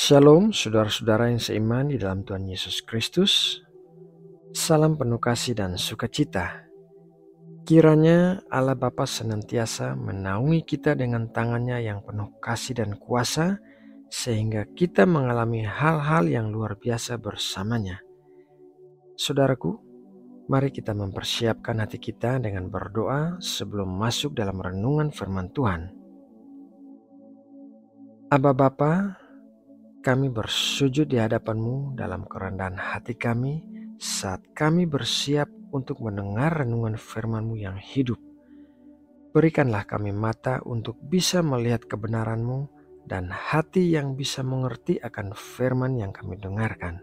Shalom, saudara-saudara yang seiman di dalam Tuhan Yesus Kristus. Salam penuh kasih dan sukacita. Kiranya Allah Bapa senantiasa menaungi kita dengan tangannya yang penuh kasih dan kuasa, sehingga kita mengalami hal-hal yang luar biasa bersamanya. Saudaraku, mari kita mempersiapkan hati kita dengan berdoa sebelum masuk dalam renungan firman Tuhan. Aba Bapa, kami bersujud di hadapan-Mu dalam kerendahan hati kami saat kami bersiap untuk mendengar renungan firman-Mu yang hidup. Berikanlah kami mata untuk bisa melihat kebenaran-Mu dan hati yang bisa mengerti akan firman yang kami dengarkan.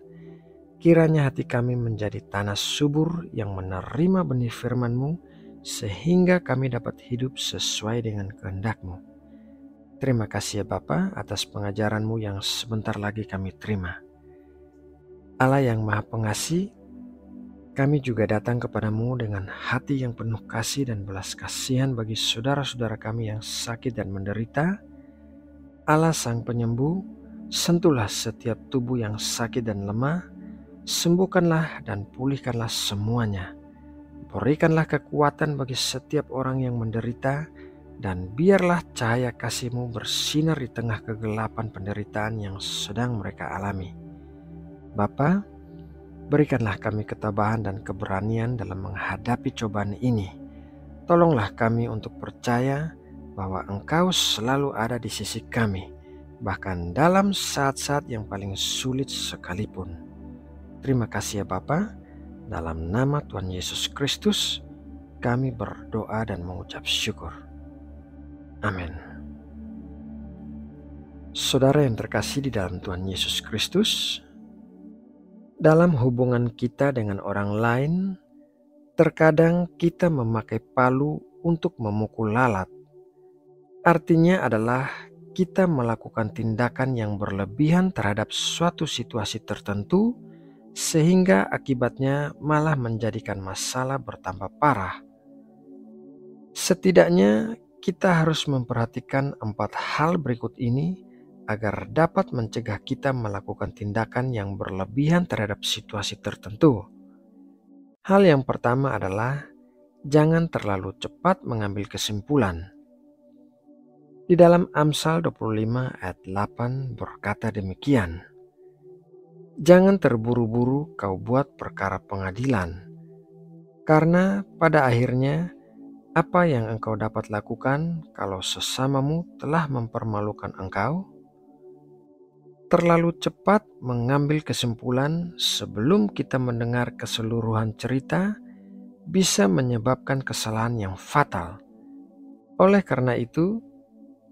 Kiranya hati kami menjadi tanah subur yang menerima benih firman-Mu sehingga kami dapat hidup sesuai dengan kehendak-Mu. Terima kasih ya Bapa atas pengajaran-Mu yang sebentar lagi kami terima. Allah yang Maha Pengasih, kami juga datang kepadamu dengan hati yang penuh kasih dan belas kasihan bagi saudara-saudara kami yang sakit dan menderita. Allah Sang Penyembuh, sentuhlah setiap tubuh yang sakit dan lemah, sembuhkanlah dan pulihkanlah semuanya. Berikanlah kekuatan bagi setiap orang yang menderita, dan biarlah cahaya kasih-Mu bersinar di tengah kegelapan penderitaan yang sedang mereka alami. Bapa, berikanlah kami ketabahan dan keberanian dalam menghadapi cobaan ini. Tolonglah kami untuk percaya bahwa Engkau selalu ada di sisi kami, bahkan dalam saat-saat yang paling sulit sekalipun. Terima kasih ya Bapa, dalam nama Tuhan Yesus Kristus, kami berdoa dan mengucap syukur. Amin. Saudara yang terkasih di dalam Tuhan Yesus Kristus, dalam hubungan kita dengan orang lain, terkadang kita memakai palu untuk memukul lalat. Artinya adalah kita melakukan tindakan yang berlebihan terhadap suatu situasi tertentu, sehingga akibatnya malah menjadikan masalah bertambah parah. Setidaknya kita harus memperhatikan 4 hal berikut ini agar dapat mencegah kita melakukan tindakan yang berlebihan terhadap situasi tertentu. Hal yang pertama adalah jangan terlalu cepat mengambil kesimpulan. Di dalam Amsal 25 ayat 8 berkata demikian, "Jangan terburu-buru kau buat perkara pengadilan, karena pada akhirnya apa yang engkau dapat lakukan kalau sesamamu telah mempermalukan engkau?" Terlalu cepat mengambil kesimpulan sebelum kita mendengar keseluruhan cerita bisa menyebabkan kesalahan yang fatal. Oleh karena itu,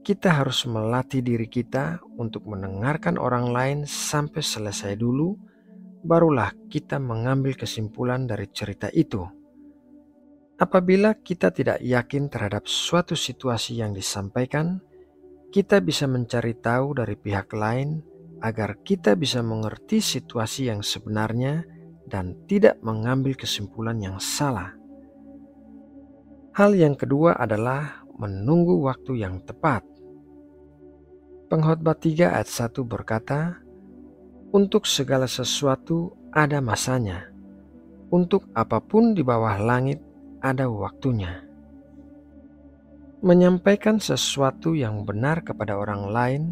kita harus melatih diri kita untuk mendengarkan orang lain sampai selesai dulu, barulah kita mengambil kesimpulan dari cerita itu. Apabila kita tidak yakin terhadap suatu situasi yang disampaikan, kita bisa mencari tahu dari pihak lain agar kita bisa mengerti situasi yang sebenarnya dan tidak mengambil kesimpulan yang salah. Hal yang kedua adalah menunggu waktu yang tepat. Pengkhotbah 3 ayat 1 berkata, "Untuk segala sesuatu ada masanya, untuk apapun di bawah langit ada waktunya." Menyampaikan sesuatu yang benar kepada orang lain,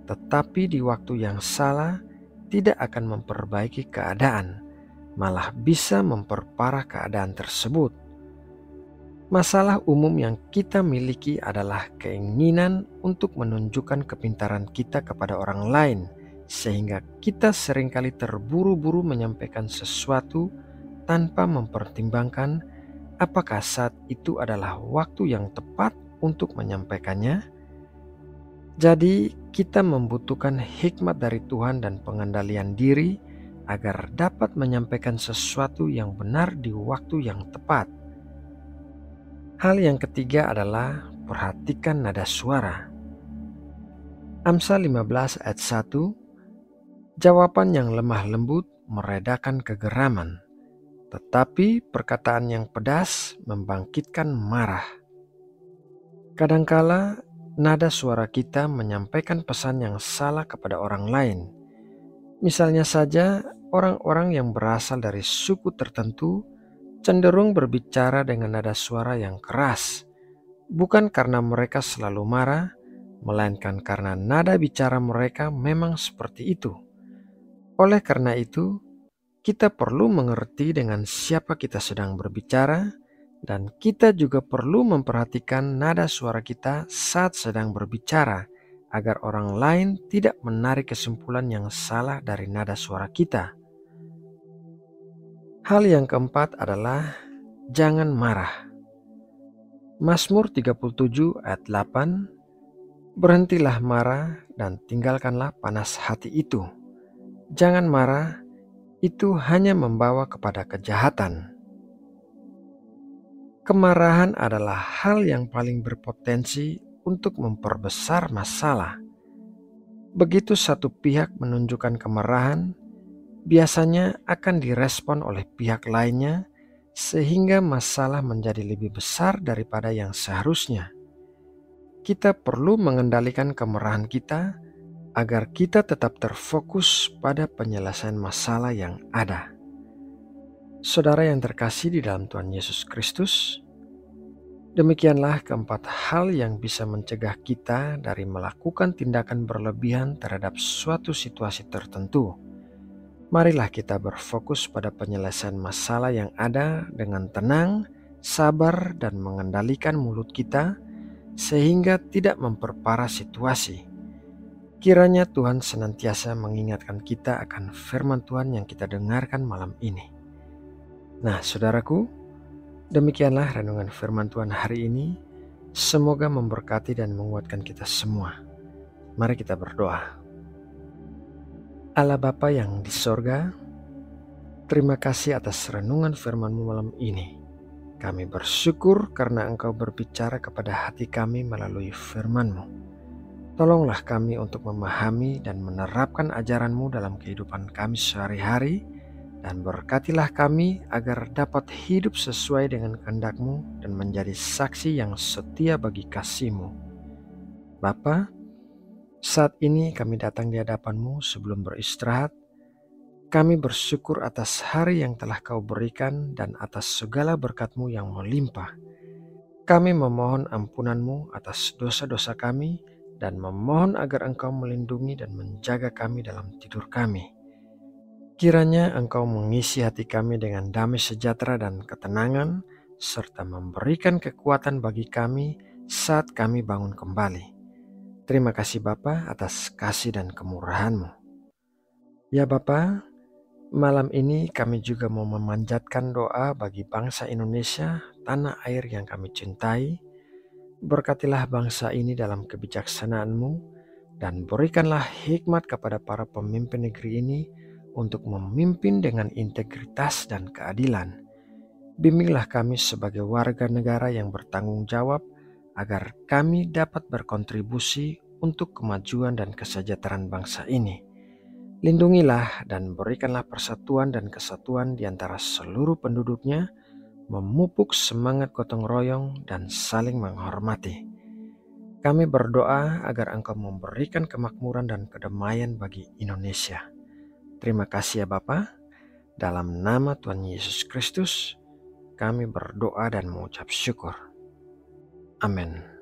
tetapi di waktu yang salah, tidak akan memperbaiki keadaan, malah bisa memperparah keadaan tersebut. Masalah umum yang kita miliki adalah keinginan untuk menunjukkan kepintaran kita kepada orang lain, sehingga kita seringkali terburu-buru menyampaikan sesuatu tanpa mempertimbangkan apakah saat itu adalah waktu yang tepat untuk menyampaikannya. Jadi kita membutuhkan hikmat dari Tuhan dan pengendalian diri agar dapat menyampaikan sesuatu yang benar di waktu yang tepat. Hal yang ketiga adalah perhatikan nada suara. Amsal 15 ayat 1, "Jawaban yang lemah lembut meredakan kegeraman, tetapi perkataan yang pedas membangkitkan marah." Kadangkala nada suara kita menyampaikan pesan yang salah kepada orang lain, Misalnya saja, orang-orang yang berasal dari suku tertentu cenderung berbicara dengan nada suara yang keras, bukan karena mereka selalu marah, melainkan karena nada bicara mereka memang seperti itu. Oleh karena itu, kita perlu mengerti dengan siapa kita sedang berbicara, dan kita juga perlu memperhatikan nada suara kita saat sedang berbicara, agar orang lain tidak menarik kesimpulan yang salah dari nada suara kita. Hal yang keempat adalah jangan marah. Mazmur 37 ayat 8, berhentilah marah dan tinggalkanlah panas hati itu. Jangan marah, itu hanya membawa kepada kejahatan. Kemarahan adalah hal yang paling berpotensi untuk memperbesar masalah. Begitu satu pihak menunjukkan kemarahan, biasanya akan direspon oleh pihak lainnya sehingga masalah menjadi lebih besar daripada yang seharusnya. Kita perlu mengendalikan kemarahan kita agar kita tetap terfokus pada penyelesaian masalah yang ada. Saudara yang terkasih di dalam Tuhan Yesus Kristus, demikianlah keempat hal yang bisa mencegah kita dari melakukan tindakan berlebihan terhadap suatu situasi tertentu. Marilah kita berfokus pada penyelesaian masalah yang ada dengan tenang, sabar, dan mengendalikan mulut kita sehingga tidak memperparah situasi. Kiranya Tuhan senantiasa mengingatkan kita akan firman Tuhan yang kita dengarkan malam ini. Nah, saudaraku, demikianlah renungan firman Tuhan hari ini. Semoga memberkati dan menguatkan kita semua. Mari kita berdoa. Allah Bapa yang di sorga, terima kasih atas renungan firman-Mu malam ini. Kami bersyukur karena Engkau berbicara kepada hati kami melalui firman-Mu. Tolonglah kami untuk memahami dan menerapkan ajaran-Mu dalam kehidupan kami sehari-hari, dan berkatilah kami agar dapat hidup sesuai dengan kehendak-Mu dan menjadi saksi yang setia bagi kasih-Mu. Bapa, saat ini kami datang di hadapan-Mu sebelum beristirahat. Kami bersyukur atas hari yang telah Kau berikan dan atas segala berkat-Mu yang melimpah. Kami memohon ampunan-Mu atas dosa-dosa kami dan memohon agar Engkau melindungi dan menjaga kami dalam tidur kami. Kiranya Engkau mengisi hati kami dengan damai sejahtera dan ketenangan, serta memberikan kekuatan bagi kami saat kami bangun kembali. Terima kasih Bapa atas kasih dan kemurahan-Mu. Ya Bapa, malam ini kami juga mau memanjatkan doa bagi bangsa Indonesia, tanah air yang kami cintai. Berkatilah bangsa ini dalam kebijaksanaan-Mu dan berikanlah hikmat kepada para pemimpin negeri ini untuk memimpin dengan integritas dan keadilan. Bimbinglah kami sebagai warga negara yang bertanggung jawab agar kami dapat berkontribusi untuk kemajuan dan kesejahteraan bangsa ini. Lindungilah dan berikanlah persatuan dan kesatuan di antara seluruh penduduknya, memupuk semangat gotong royong dan saling menghormati. Kami berdoa agar Engkau memberikan kemakmuran dan kedamaian bagi Indonesia. Terima kasih ya Bapa. Dalam nama Tuhan Yesus Kristus, kami berdoa dan mengucap syukur. Amin.